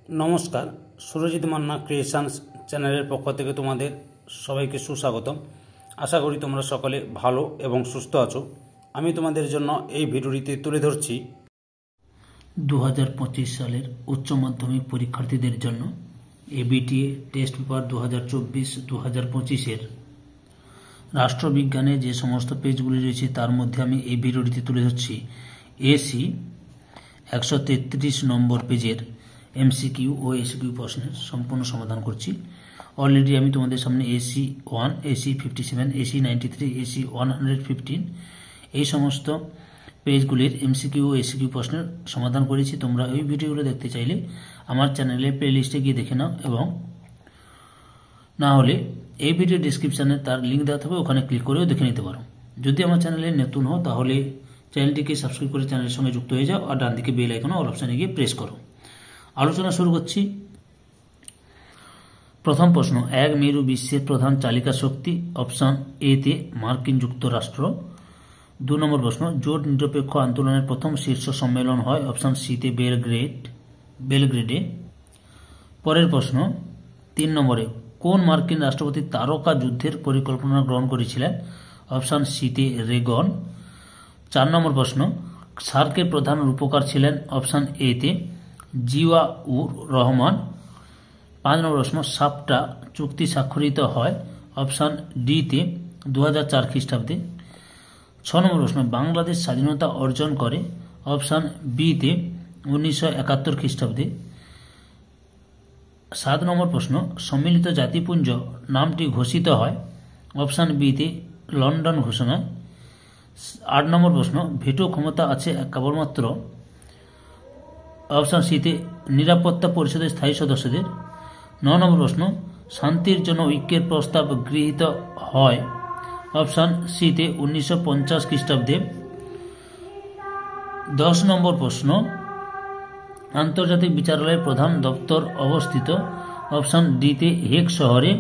নমস্কার, সুরজিৎ মান্না ক্রিয়েশনস চ্যানেলের পক্ষ থেকে তোমাদের সবাইকে সুস্বাগতম। আশা করি তোমরা সকলে ভালো এবং সুস্থ আছো। আমি তোমাদের জন্য এই ভিডিওটিতে তুলে ধরছি 2025 সালের উচ্চ মাধ্যমিক পরীক্ষার্থীদের জন্য এবিটিএ টেস্ট পেপার 2024-2025 রাষ্ট্রবিজ্ঞানে যে সমস্ত পেজগুলি রয়েছে তার মধ্যে আমি এই ভিডিওটিতে তুলে ধরছি এসি 133 নম্বর পেজের এমসিকিউ ও এসিকিউ প্রশ্নের সম্পূর্ণ সমাধান করছি। অলরেডি আমি তোমাদের সামনে এসি 1, এসি 57, এসি 93, এসি 115 এই সমস্ত পেজগুলির এমসিকিউ ও এসিকিউ প্রশ্নের সমাধান করেছি। তোমরা ওই ভিডিওগুলো দেখতে চাইলে আমার চ্যানেলের প্লেলিস্টে গিয়ে দেখে নাও, এবং না হলে এই ভিডিও ডিসক্রিপশানে তার লিঙ্ক দেওয়া থাকবে, ওখানে ক্লিক করেও দেখে নিতে পারো। যদি আমার চ্যানেলে নতুন হও তাহলে চ্যানেলটিকে সাবস্ক্রাইব করে চ্যানেলের সঙ্গে যুক্ত হয়ে যাও, আর ডান দিকে বেল আইকন অল অপশানে গিয়ে প্রেস করো। আলোচনা শুরু করছি। প্রথম প্রশ্ন, এক মেরু বিশ্বের প্রধান চালিকা শক্তি? অপশান এ তে মার্কিন যুক্তরাষ্ট্র। 2 নম্বর প্রশ্ন, জোট নিরপেক্ষ আন্দোলনের প্রথম শীর্ষ সম্মেলন হয়? অপশান সি তে বেলগ্রেডে। পরের প্রশ্ন 3 নম্বরে, কোন মার্কিন রাষ্ট্রপতি তারকা যুদ্ধের পরিকল্পনা গ্রহণ করেছিলেন? অপশান সি তে রেগন। 4 নম্বর প্রশ্ন, সার্কের প্রধান রূপকার ছিলেন? অপশান এ তে জিয়াউর রহমান। 5 নম্বর প্রশ্ন, সাপটা চুক্তি স্বাক্ষরিত হয়? অপশান ডি তে 2004 খ্রিস্টাব্দে। 6 নম্বর প্রশ্ন, বাংলাদেশ স্বাধীনতা অর্জন করে? অপশান বি তে 1971 খ্রিস্টাব্দে। 7 নম্বর প্রশ্ন, সম্মিলিত জাতিপুঞ্জ নামটি ঘোষিত হয়? অপশান বি তে লন্ডন ঘোষণা। 8 নম্বর প্রশ্ন, ভেটো ক্ষমতা আছে কেবলমাত্র? অপশান সি তে নিরাপত্তা পরিষদের স্থায়ী সদস্যদের। 9 নম্বর প্রশ্ন, শান্তির জন্য ঐক্যের প্রস্তাব গৃহীত হয়? অপশান সি তে 1950 খ্রিস্টাব্দে। 10 নম্বর প্রশ্ন, আন্তর্জাতিক বিচারালয়ের প্রধান দপ্তর অবস্থিত? অপশান ডি তে হেগ শহরে।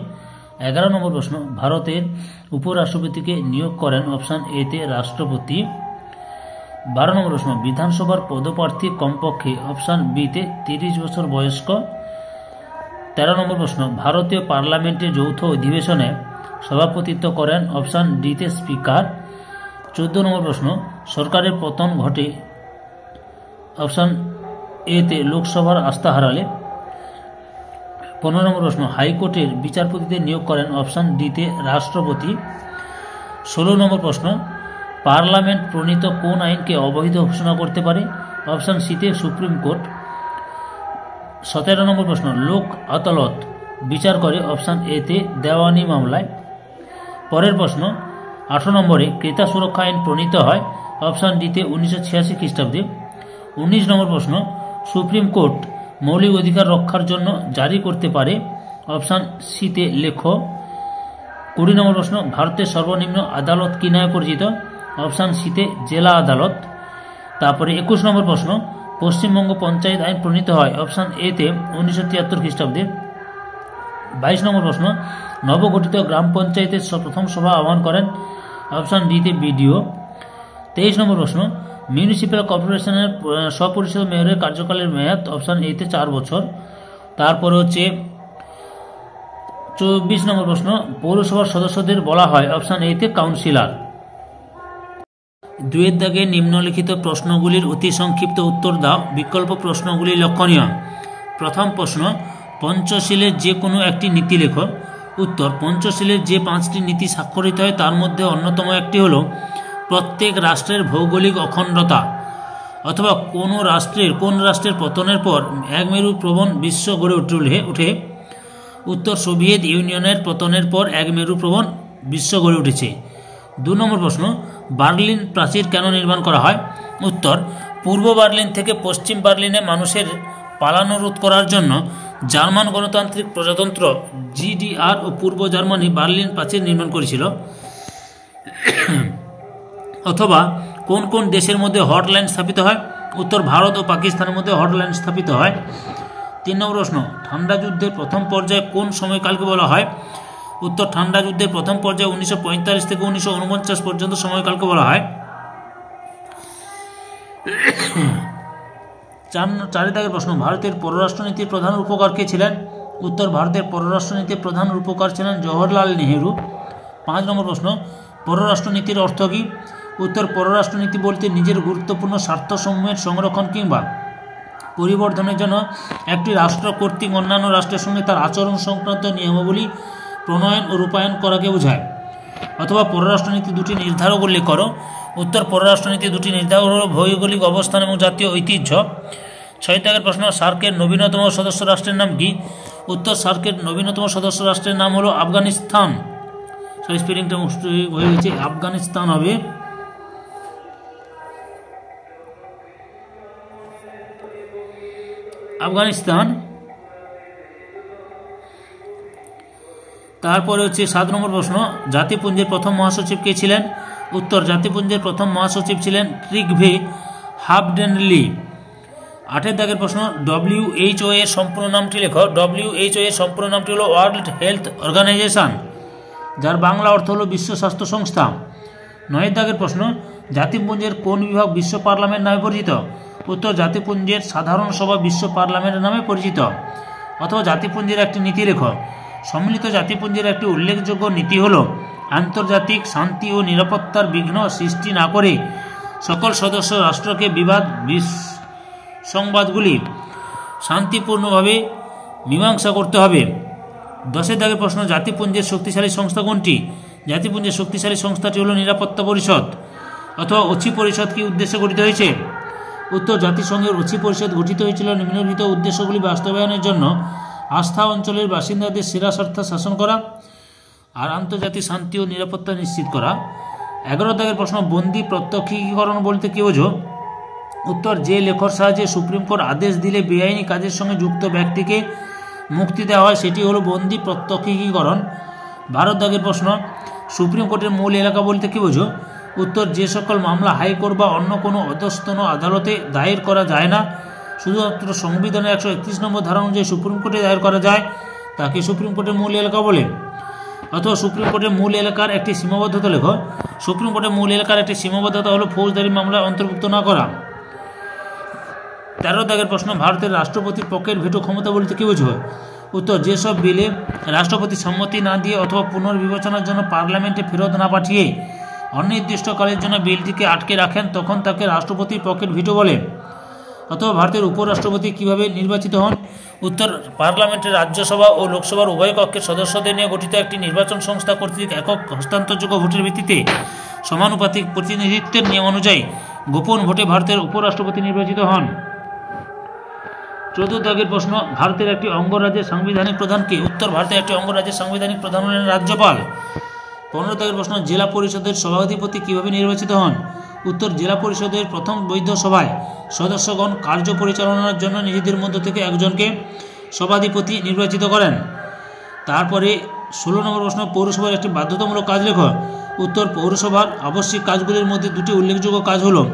11 নম্বর প্রশ্ন, ভারতের উপরাষ্ট্রপতিকে নিয়োগ করেন? অপশান এ তে রাষ্ট্রপতি। 12 নম্বর প্রশ্ন, বিধানসভার পদপ্রার্থী কমপক্ষে? অপশান বি তে 30 বছর বয়স্ক। 13 নম্বর প্রশ্ন, ভারতীয় পার্লামেন্টের যৌথ অধিবেশনে সভাপতিত্ব করেন? অপশান ডি তে স্পিকার। 14 নম্বর প্রশ্ন, সরকারের পতন ঘটে? অপশান এ তে লোকসভার আস্থা হারালে। 15 নম্বর প্রশ্ন, হাইকোর্টের বিচারপতিদের নিয়োগ করেন? অপশান ডি তে রাষ্ট্রপতি। 16 নম্বর প্রশ্ন, পার্লামেন্ট প্রণীত কোন আইনকে অবৈধ ঘোষণা করতে পারে? অপশান সি তে সুপ্রিম কোর্ট। 17 নম্বর প্রশ্ন, লোক আদালত বিচার করে? অপশান এ তে দেওয়ানি মামলায়। পরের প্রশ্ন 18 নম্বরে, ক্রেতা সুরক্ষা আইন প্রণীত হয়? অপশান ডি তে 1986 খ্রিস্টাব্দে। 19 নম্বর প্রশ্ন, সুপ্রিম কোর্ট মৌলিক অধিকার রক্ষার জন্য জারি করতে পারে? অপশান সি তে লেখ। 20 নম্বর প্রশ্ন, ভারতের সর্বনিম্ন আদালত কি নামে পরিচিত? অপশান সি তে জেলা আদালত। তারপরে 21 নম্বর প্রশ্ন, পশ্চিমবঙ্গ পঞ্চায়েত আইন প্রণীত হয়? অপশান এ তে 1973 খ্রিস্টাব্দে। 22 নম্বর প্রশ্ন, নবগঠিত গ্রাম পঞ্চায়েতের প্রথম সভা আহ্বান করেন? অপশান ডি তে বিডিও। 23 নম্বর প্রশ্ন, মিউনিসিপ্যাল কর্পোরেশনের স্বপরিষদ মেয়রের কার্যকালের মেয়াদ? অপশান এ তে 4 বছর। তারপরে হচ্ছে 24 নম্বর প্রশ্ন, পৌরসভার সদস্যদের বলা হয়? অপশান এ তে কাউন্সিলর। 2 এর দাগে নিম্নলিখিত প্রশ্নগুলির অতি সংক্ষিপ্ত উত্তর দাও। বিকল্প প্রশ্নগুলি লক্ষণীয়। প্রথম প্রশ্ন, পঞ্চশীলের যে কোনো একটি নীতি লেখো। উত্তর, পঞ্চশীলের যে 5টি নীতি স্বাক্ষরিত হয় তার মধ্যে অন্যতম একটি হল প্রত্যেক রাষ্ট্রের ভৌগোলিক অখণ্ডতা, অথবা কোন রাষ্ট্রের পতনের পর এক মেরু প্রবণ বিশ্ব গড়ে ওঠে। উত্তর, সোভিয়েত ইউনিয়নের পতনের পর এক মেরু প্রবণ বিশ্ব গড়ে উঠেছে। 2 নম্বর প্রশ্ন, বার্লিন প্রাচীর কেন নির্মাণ করা হয়? উত্তর, পূর্ব বার্লিন থেকে পশ্চিম বার্লিনে মানুষের পালানো রোধ করার জন্য জার্মান গণতান্ত্রিক প্রজাতন্ত্র জিডিআর ও পূর্ব জার্মানি বার্লিন প্রাচীর নির্মাণ করেছিল। অথবা কোন কোন দেশের মধ্যে হটলাইন স্থাপিত হয়? উত্তর, ভারত ও পাকিস্তানের মধ্যে হটলাইন স্থাপিত হয়। 3 নম্বর প্রশ্ন, ঠান্ডা যুদ্ধের প্রথম পর্যায়ে কোন সময়কালকে বলা হয়? উত্তর, ঠান্ডা যুদ্ধের প্রথম পর্যায়ে 1945 থেকে 1949 পর্যন্ত সময়কালকে বলা হয়। চারের দাগের প্রশ্ন, ভারতের পররাষ্ট্রনীতির প্রধান রূপকার কে ছিলেন? উত্তর, ভারতের পররাষ্ট্রনীতির প্রধান রূপকার ছিলেন জওহরলাল নেহেরু। 5 নম্বর প্রশ্ন, পররাষ্ট্রনীতির অর্থ কী? উত্তর, পররাষ্ট্রনীতি বলতে নিজের গুরুত্বপূর্ণ স্বার্থসমূহের সংরক্ষণ কিংবা পরিবর্ধনের জন্য একটি রাষ্ট্র কর্তৃক অন্যান্য রাষ্ট্রের সঙ্গে তার আচরণ সংক্রান্ত নিয়মাবলী প্রণয়ন ও রূপায়ণ করাকে বোঝায়। অথবা পররাষ্ট্রনীতি দুটি নির্ধারক উল্লেখ করো। উত্তর, পররাষ্ট্রনীতি দুটি নির্ধারক হল ভৌগোলিক অবস্থান এবং জাতীয় ঐতিহ্য। 6 দাগের প্রশ্ন, সার্কের নবীনতম সদস্য রাষ্ট্রের নাম কি? উত্তর, সার্কের নবীনতম সদস্য রাষ্ট্রের নাম হলো আফগানিস্তান। স্পেলিংটা হয়ে গেছে, আফগানিস্তান হবে। আফগানিস্তান। তারপরে হচ্ছে 7 নম্বর প্রশ্ন, জাতিপুঞ্জের প্রথম মহাসচিব কে ছিলেন? উত্তর, জাতিপুঞ্জের প্রথম মহাসচিব ছিলেন ট্রিগভে হাবডেনলি। 8 দাগের প্রশ্ন, WHO এর সম্পূর্ণ নামটি লেখো। WHO এর সম্পূর্ণ নামটি হলো ওয়ার্ল্ড হেলথ অর্গানাইজেশন, যার বাংলা অর্থ হলো বিশ্ব স্বাস্থ্য সংস্থা। 9 দাগের প্রশ্ন, জাতিপুঞ্জের কোন বিভাগ বিশ্ব পার্লামেন্ট নামে পরিচিত? উত্তর, জাতিপুঞ্জের সাধারণ সভা বিশ্ব পার্লামেন্ট নামে পরিচিত। অথবা জাতিপুঞ্জের একটি নীতি লেখো। সম্মিলিত জাতিপুঞ্জের একটি উল্লেখযোগ্য নীতি হল আন্তর্জাতিক শান্তি ও নিরাপত্তার বিঘ্ন সৃষ্টি না করে সকল সদস্য রাষ্ট্রকে বিবাদ সংবাদগুলি শান্তিপূর্ণভাবে মীমাংসা করতে হবে। 10 দাগের প্রশ্ন, জাতিপুঞ্জের শক্তিশালী সংস্থা কোনটি? জাতিপুঞ্জের শক্তিশালী সংস্থাটি হল নিরাপত্তা পরিষদ। অথবা OCI পরিষদ কি উদ্দেশ্যে গঠিত হয়েছে? উত্তর, জাতিসংঘের OCI পরিষদ গঠিত হয়েছিল নিম্নলিখিত উদ্দেশ্যগুলি বাস্তবায়নের জন্য: আস্থা অঞ্চলের বাসিন্দাদের সেরা স্বার্থ শাসন করা আর আন্তর্জাতিক শান্তি ও নিরাপত্তা নিশ্চিত করা। 11 দাগের প্রশ্ন, বন্দি প্রত্যক্ষীকরণ বলতে কি বোঝো? উত্তর, যে লেখর সাহায্যে সুপ্রিম কোর্ট আদেশ দিলে বেআইনি কাজের সঙ্গে যুক্ত ব্যক্তিকে মুক্তি দেওয়া হয় সেটি হলো বন্দি প্রত্যক্ষীকরণ। 12 দাগের প্রশ্ন, সুপ্রিম কোর্টের মূল এলাকা বলতে কি বোঝো? উত্তর, যে সকল মামলা হাইকোর্ট বা অন্য কোনো অধস্তন আদালতে দায়ের করা যায় না, শুধুমাত্র সংবিধানের 131 নম্বর ধারা অনুযায়ী সুপ্রিম কোর্টে দায়ের করা যায়, তাকে সুপ্রিম কোর্টের মূল এলাকা বলে। অথবা সুপ্রিম কোর্টের মূল এলাকার একটি সীমাবদ্ধতা লেখো। সুপ্রিম কোর্টের মূল এলাকার একটি সীমাবদ্ধতা হলো ফৌজদারি মামলা অন্তর্ভুক্ত না করা। 13 দাগের প্রশ্ন, ভারতের রাষ্ট্রপতির পকেট ভেটো ক্ষমতা বলতে কি বোঝো? উত্তর, যেসব বিলে রাষ্ট্রপতি সম্মতি না দিয়ে অথবা পুনর্বিবেচনার জন্য পার্লামেন্টে ফেরত না পাঠিয়ে অনির্দিষ্টকালের জন্য বিলটিকে আটকে রাখেন তখন তাকে রাষ্ট্রপতির পকেট ভিটো বলে। অথবা ভারতের উপরাষ্ট্রপতি কিভাবে নির্বাচিত হন? উত্তর, পার্লামেন্টের রাজ্যসভা ও লোকসভার উভয় কক্ষের সদস্যদের নিয়ে গঠিত একটি নির্বাচন সংস্থা কর্তৃক একক হস্তান্তরযোগ্য ভোটের ভিত্তিতে সমানুপাতিক প্রতিনিধিত্বের নিয়ম অনুযায়ী গোপন ভোটে ভারতের উপরাষ্ট্রপতি নির্বাচিত হন। 14 দাগের প্রশ্ন, ভারতের একটি অঙ্গরাজ্যের সাংবিধানিক প্রধান কে? উত্তর, ভারতের একটি অঙ্গরাজ্যের সাংবিধানিক প্রধান হলেন রাজ্যপাল। 15 দাগের প্রশ্ন, জেলা পরিষদের সভাধিপতি কিভাবে নির্বাচিত হন? উত্তর, জেলা পরিষদের প্রথম বৈধ সভায় সদস্যগণ কার্য পরিচালনার জন্য নিজেদের মধ্য থেকে একজনকে সভাধিপতি নির্বাচিত করেন। তারপরে 16 নম্বর প্রশ্ন, পৌরসভার একটি বাধ্যতামূলক কাজ লেখো। উত্তর, পৌরসভার আবশ্যিক কাজগুলির মধ্যে দুটি উল্লেখযোগ্য কাজ হলো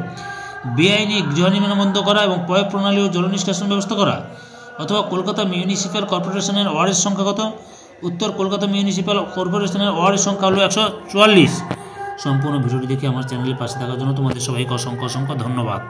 বেআইনি গৃহ নির্মাণ বন্ধ করা এবং পয় প্রণালী ও জলনিষ্কাশন ব্যবস্থা করা। অথবা কলকাতা মিউনিসিপ্যাল কর্পোরেশনের ওয়ার্ডের সংখ্যা কত? উত্তর, কলকাতা মিউনিসিপ্যাল কর্পোরেশনের ওয়ার্ডের সংখ্যা হলো 144। সম্পূর্ণ ভিডিওটি দেখে আমার চ্যানেলের পাশে থাকার জন্য তোমাদের সবাইকে অসংখ্য ধন্যবাদ।